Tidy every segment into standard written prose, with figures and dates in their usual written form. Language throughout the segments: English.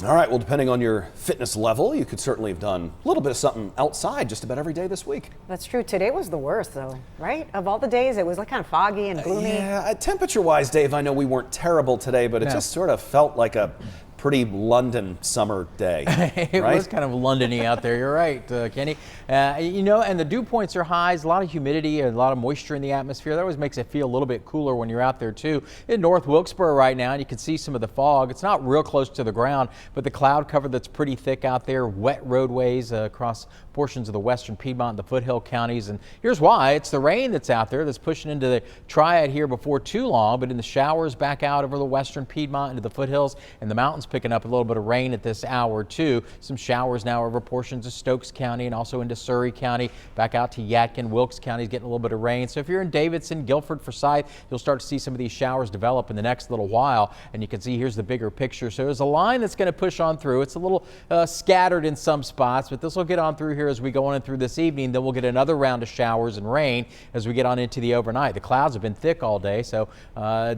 All right, well, depending on your fitness level, you could certainly have done a little bit of something outside just about every day this week. That's true. Today was the worst, though, right? Of all the days, it was like kind of foggy and gloomy. Yeah, temperature-wise, Dave, I know we weren't terrible today, but it just sort of felt like a pretty London summer day. It right? was kind of Londony out there. You're right, Kenny. And the dew points are highs, a lot of humidity, a lot of moisture in the atmosphere. That always makes it feel a little bit cooler when you're out there too. In North Wilkesboro right now, and you can see some of the fog. It's not real close to the ground, but the cloud cover that's pretty thick out there, wet roadways across portions of the western Piedmont and the foothill counties. And here's why. It's the rain that's out there that's pushing into the triad here before too long, but in the showers back out over the western Piedmont into the foothills and the mountains, picking up a little bit of rain at this hour too. Some showers now over portions of Stokes County and also into Surrey County, back out to Yadkin. Wilkes County is getting a little bit of rain. So if you're in Davidson, Guilford, Forsyth, you'll start to see some of these showers develop in the next little while. And you can see here's the bigger picture. So there's a line that's going to push on through. It's a little scattered in some spots, but this will get on through here as we go on in through this evening. Then we'll get another round of showers and rain as we get on into the overnight. The clouds have been thick all day, so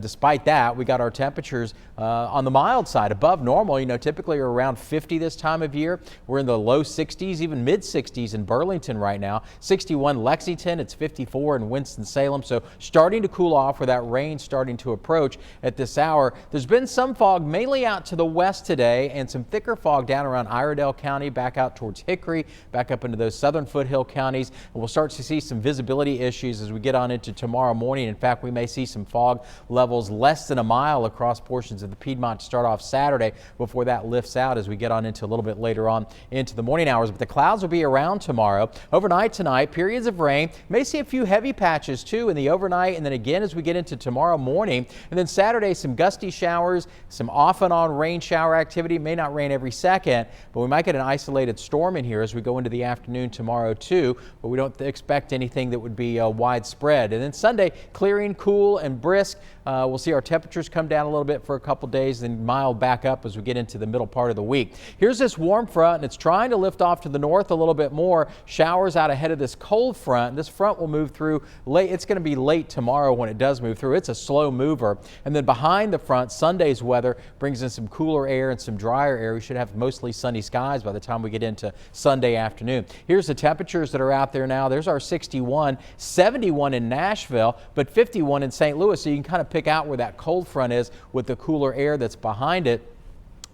despite that, we got our temperatures on the mild side, above normal. You know, typically are around 50 this time of year. We're in the low 60s, even mid 60s in Burlington right now. 61 Lexington, it's 54 in Winston-Salem. So starting to cool off with that rain starting to approach at this hour. There's been some fog mainly out to the west today and some thicker fog down around Iredell County, back out towards Hickory, back up into those southern foothill counties. And we'll start to see some visibility issues as we get on into tomorrow morning. In fact, we may see some fog levels less than a mile across portions of the Piedmont to start off Saturday before that lifts out as we get on into a little bit later on into the morning hours. But the clouds will be around tomorrow. Overnight tonight, periods of rain. May see a few heavy patches too in the overnight, and then again as we get into tomorrow morning. And then Saturday, some gusty showers, some off and on rain shower activity. It may not rain every second, but we might get an isolated storm in here as we go into the afternoon tomorrow too. But we don't expect anything that would be widespread. And then Sunday, clearing, cool and brisk. We'll see our temperatures come down a little bit for a couple days, then mild back up as we get into the middle part of the week. Here's this warm front, and it's trying to lift off to the north a little bit more. Showers out ahead of this cold front. This front will move through late. It's going to be late tomorrow when it does move through. It's a slow mover. And then behind the front, Sunday's weather brings in some cooler air and some drier air. We should have mostly sunny skies by the time we get into Sunday afternoon. Here's the temperatures that are out there now. There's our 61, 71 in Nashville, but 51 in St. Louis. So you can kind of pick out where that cold front is with the cooler air that's behind it.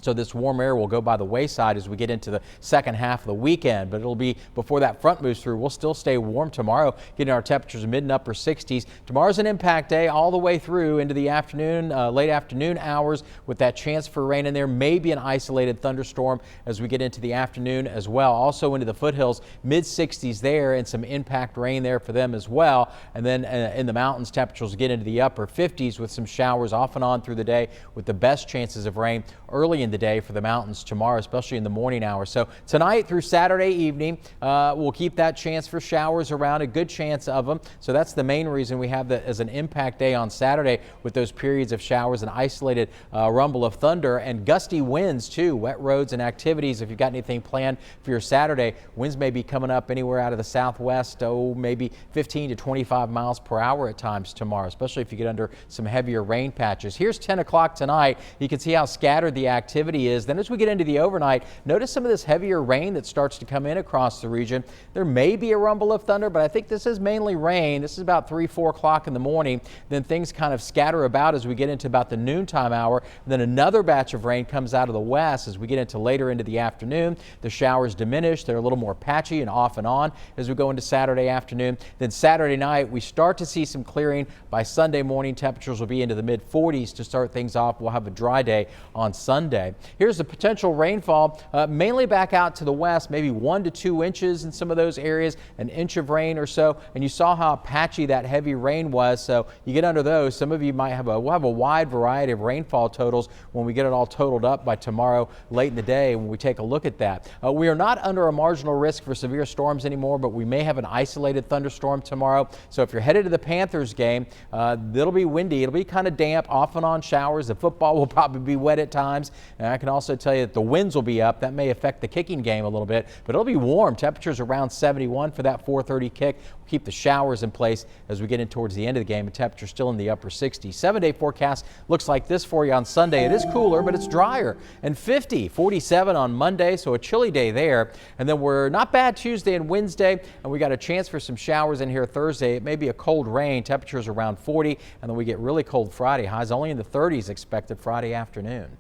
So this warm air will go by the wayside as we get into the second half of the weekend, but it'll be before that front moves through. We'll still stay warm tomorrow, getting our temperatures mid and upper 60s. Tomorrow's an impact day all the way through into the afternoon, late afternoon hours with that chance for rain in there. Maybe an isolated thunderstorm as we get into the afternoon as well. Also into the foothills, mid 60s there and some impact rain there for them as well. And then in the mountains, temperatures get into the upper 50s with some showers off and on through the day with the best chances of rain early in the day for the mountains tomorrow, especially in the morning hours. So tonight through Saturday evening, we'll keep that chance for showers around, a good chance of them. So that's the main reason we have that as an impact day on Saturday with those periods of showers and isolated rumble of thunder and gusty winds too, wet roads and activities. If you've got anything planned for your Saturday, winds may be coming up anywhere out of the southwest, maybe 15 to 25 miles per hour at times tomorrow, especially if you get under some heavier rain patches. Here's 10 o'clock tonight. You can see how scattered the activity is. Then as we get into the overnight, notice some of this heavier rain that starts to come in across the region. There may be a rumble of thunder, but I think this is mainly rain. This is about 3, 4 o'clock in the morning. Then things kind of scatter about as we get into about the noontime hour. Then another batch of rain comes out of the west as we get into later into the afternoon. The showers diminish. They're a little more patchy and off and on as we go into Saturday afternoon. Then Saturday night, we start to see some clearing. By Sunday morning, temperatures will be into the mid 40s to start things off. We'll have a dry day on Sunday. Here's the potential rainfall, mainly back out to the west, maybe 1 to 2 inches in some of those areas, an inch of rain or so. And you saw how patchy that heavy rain was. So you get under those. Some of you might have we'll have a wide variety of rainfall totals when we get it all totaled up by tomorrow late in the day when we take a look at that. We are not under a marginal risk for severe storms anymore, but we may have an isolated thunderstorm tomorrow. So if you're headed to the Panthers game, it'll be windy. It'll be kind of damp, off and on showers. The football will probably be wet at times. And I can also tell you that the winds will be up. That may affect the kicking game a little bit, but it'll be warm. Temperatures around 71 for that 4:30 kick. We'll keep the showers in place as we get in towards the end of the game, and temperatures still in the upper 60s. 7-day forecast looks like this for you on Sunday. It is cooler, but it's drier, and 50, 47 on Monday, so a chilly day there. And then we're not bad Tuesday and Wednesday, and we got a chance for some showers in here Thursday. It may be a cold rain, temperatures around 40, and then we get really cold Friday. Highs only in the 30s expected Friday afternoon.